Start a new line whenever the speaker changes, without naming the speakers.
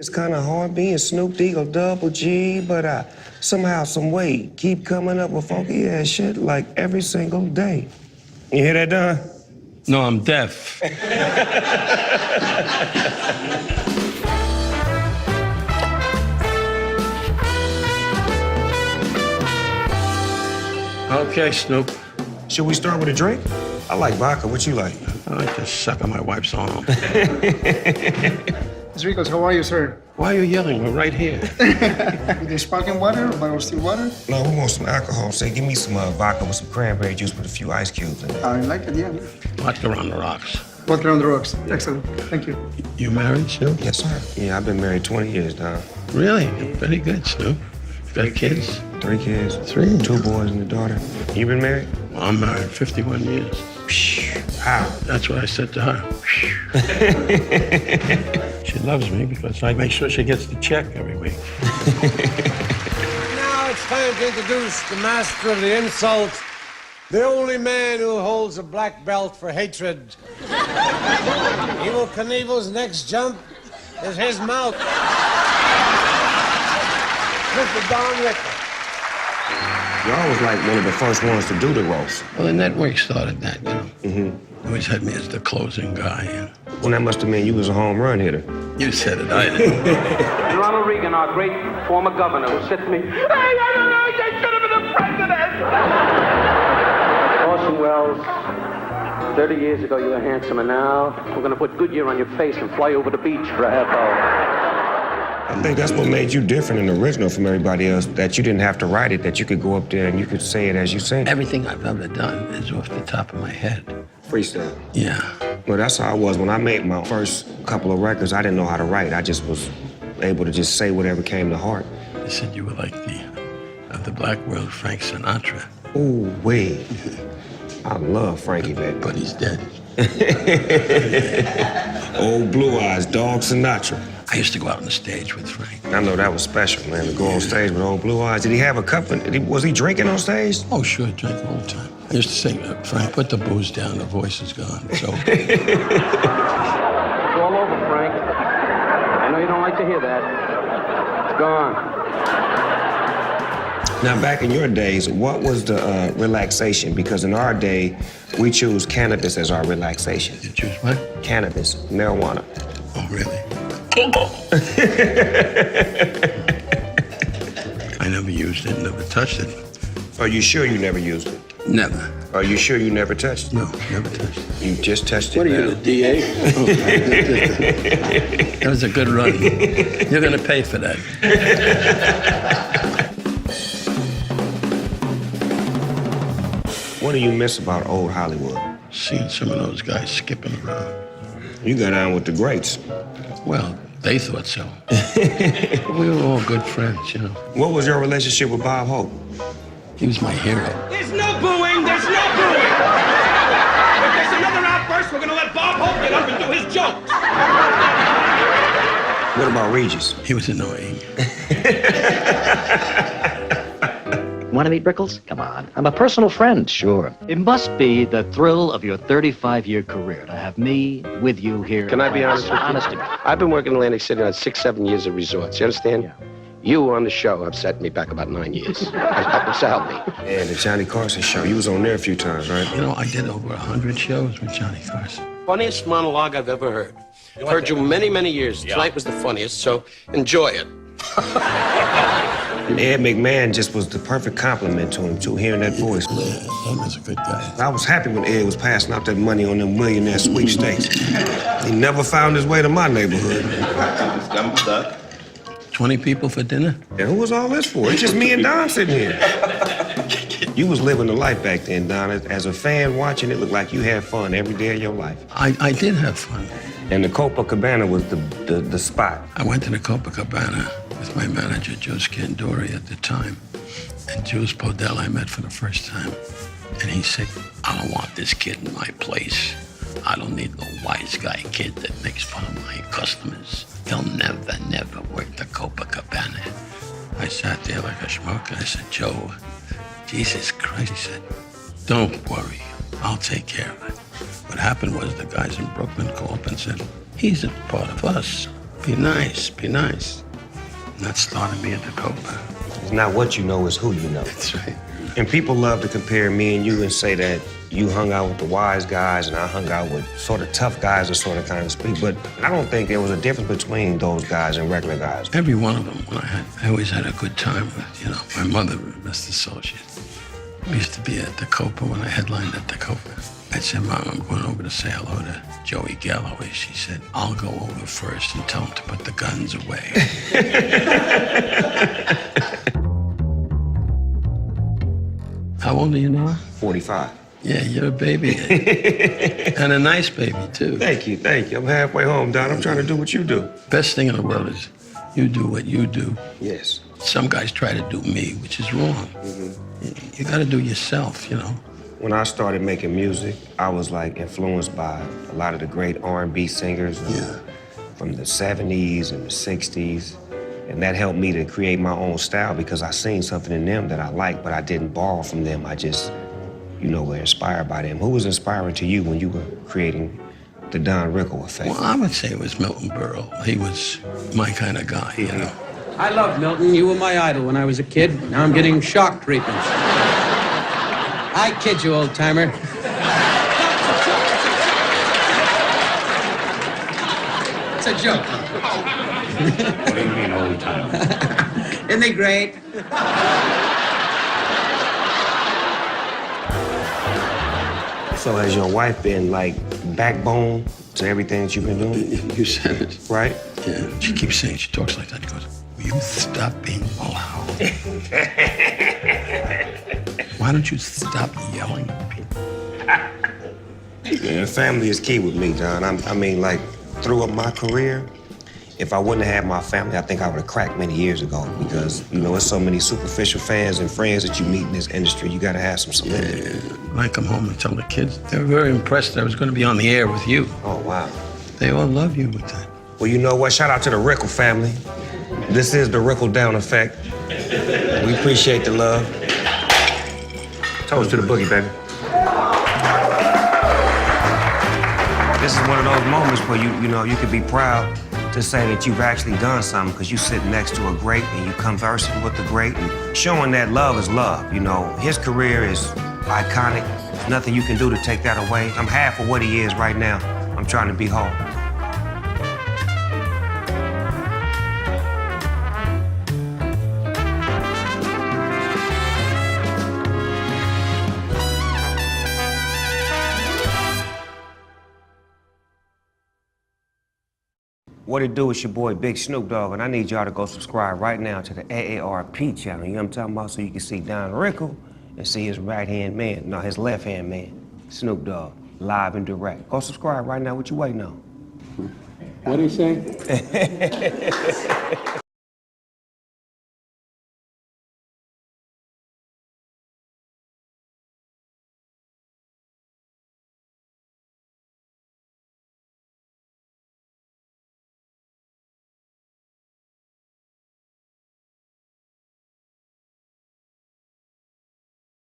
It's kind of hard being Snoop Dogg Double G, but I somehow, some way, keep coming up with funky ass shit like every single day. You hear that, Don?
No, I'm deaf. Okay, Snoop.
Should we start with a drink? I like vodka. What you like?
I like to suck on my wife's arm.
Mr. Rickles, how are you, sir?
Why are you yelling? We're right here.
There's sparkling water, a bottle of still water?
No, we want some alcohol. Say, give me some vodka with some cranberry juice with a few ice cubes in it.
I like it, yeah.
Vodka on the rocks.
Vodka on the rocks. Excellent. Thank you.
You married, Snoop?
Yes, sir. Yeah, I've been married 20 years, Don.
Really? Very good, Snoop. Got kids?
3 kids.
3?
2 boys and a daughter. You been married?
Well, I'm married 51 years.
How?
That's what I said to her. She loves me because I make sure she gets the check every week.
Now it's time to introduce the master of the insult, the only man who holds a black belt for hatred. Evel Knievel's next jump is his mouth. Mr. Don Rickles.
Y'all was like one of the first ones to do the roast.
Well, the network started that, you know.
Mm-hmm.
Always had me as the closing guy. And
Well, that must have meant you was a home run hitter.
you said it, I didn't.
Ronald Reagan, our great former governor, who said to me, "Hey, I don't know, they should have been the president." Orson Welles, 30 years ago you were handsome, and now we're going to put Goodyear on your face and fly over the beach for a half hour.
I think that's what made you different and original from everybody else, that you didn't have to write it, that you could go up there and you could say it as you sing.
Everything I've ever done is off the top of my head.
Freestyle.
Yeah.
Well, that's how I was. When I made my first couple of records, I didn't know how to write. I just was able to just say whatever came to heart.
They said you were like of the black world, Frank Sinatra.
Ooh, wait. I love Frankie, man.
But he's dead.
Old Blue Eyes, Dog Sinatra.
I used to go out on the stage with Frank.
I know that was special, man, to go on stage with Old Blue Eyes. Did he have a cup? Was he drinking on stage?
Oh, sure, drank all the time. I used to say, Frank, put the booze down, the voice is gone. So
It's all over, Frank. I know you don't like to hear that. It's gone.
Now, back in your days, what was the relaxation? Because in our day, we choose cannabis as our relaxation.
you choose what?
Cannabis, marijuana.
Oh, really? I never used it, never touched it.
Are you sure you never used it?
Never.
Are you sure you never touched it?
No, never touched it.
You just touched it.
What are you,
now.
the DA? That was a good run. You're going to pay for that.
What do you miss about old Hollywood?
Seeing some of those guys skipping around.
You got on with the greats.
Well, they thought so. We were all good friends, you know.
What was your relationship with Bob Hope?
He was my hero.
There's no booing! There's no booing! If there's another outburst, we're gonna let Bob Hope get up and do his jokes.
What about Regis?
He was annoying.
Want to meet Rickles? Come on. I'm a personal friend, sure. It must be the thrill of your 35-year career to have me with you here.
Can I be honest with you?
Honest to God.
I've been working in Atlantic City on 6, 7 years of resorts. You understand?
Yeah.
You on the show have set me back about 9 years. It's helped me.
And the Johnny Carson show. You was on there a few times, right?
You know, I did over 100 shows with Johnny Carson.
Funniest monologue I've ever heard. I've heard you many, many years. Tonight was the funniest, so enjoy it.
And Ed McMahon just was the perfect compliment to him, too, hearing that voice.
Yeah, he was a good guy.
I was happy when Ed was passing out that money on them millionaire sweepstakes. He never found his way to my neighborhood.
20 people for dinner?
And who was all this for? It's just me and Don sitting here. You was living the life back then, Don. As a fan watching, it looked like you had fun every day of your life.
I did have fun.
And the Copacabana was the spot.
I went to the Copacabana with my manager, Joe Scandori, at the time. And Jules Podell I met for the first time. And he said, I don't want this kid in my place. I don't need no wise guy kid that makes fun of my customers. He'll never, never work the Copacabana. I sat there like a schmuck. I said, Joe, Jesus Christ. He said, don't worry. I'll take care of it. What happened was the guys in Brooklyn called up and said, he's a part of us. Be nice, be nice. And that started me at the Copa.
It's not what you know, it's who you know.
That's right.
And people love to compare me and you and say that you hung out with the wise guys and I hung out with sort of tough guys or sort of kind of speak. But I don't think there was a difference between those guys and regular guys.
Every one of them, I always had a good time with, you know, my mother, best associate. We used to be at the Copa when I headlined at the Copa. I said, Mom, I'm going over to say hello to Joey Galloway. She said, I'll go over first and tell him to put the guns away. How old are you now?
45.
Yeah, you're a baby. And a nice baby, too.
Thank you, thank you. I'm halfway home, Don. I'm trying to do what you do.
Best thing in the world is you do what you do.
Yes.
Some guys try to do me, which is wrong. You gotta do yourself, you know.
When I started making music, I was like influenced by a lot of the great R&B singers from the 70s and the 60s. And that helped me to create my own style because I seen something in them that I liked, but I didn't borrow from them. I just, you know, were inspired by them. Who was inspiring to you when you were creating the Don Rickles effect?
Well, I would say it was Milton Berle. He was my kind of guy, you know.
I love Milton. You were my idol when I was a kid. Now I'm getting shock treatments. I kid you, old-timer. It's a joke.
What do you mean, old timer?
Isn't they great?
So has your wife been like backbone to everything that you've been doing?
You said it.
Right?
Yeah, she keeps saying, she talks like that. She goes, will you stop being loud? Why don't you stop yelling at people?
Yeah, family is key with me, Don. I mean, like, throughout my career, if I wouldn't have had my family, I think I would have cracked many years ago because, you know, there's so many superficial fans and friends that you meet in this industry. You got to have some solidity.
When I come home and tell the kids, they were very impressed that I was going to be on the air with you.
Oh, wow.
They all love you with that.
Well, you know what? Shout out to the Rickles family. This is the Rickles Down effect. We appreciate the love. Toast to the boogie, baby. This is one of those moments where you know, you could be proud to say that you've actually done something because you sit next to a great and you conversing with the great and showing that love is love. You know, his career is iconic. There's nothing you can do to take that away. I'm half of what he is right now. I'm trying to be whole. What it do? It's your boy, Big Snoop Dogg, and I need y'all to go subscribe right now to the AARP channel. You know what I'm talking about? So you can see Don Rickles and see his right-hand man, no, his left-hand man, Snoop Dogg, live and direct. Go subscribe right now. What you waiting on?
What do you say?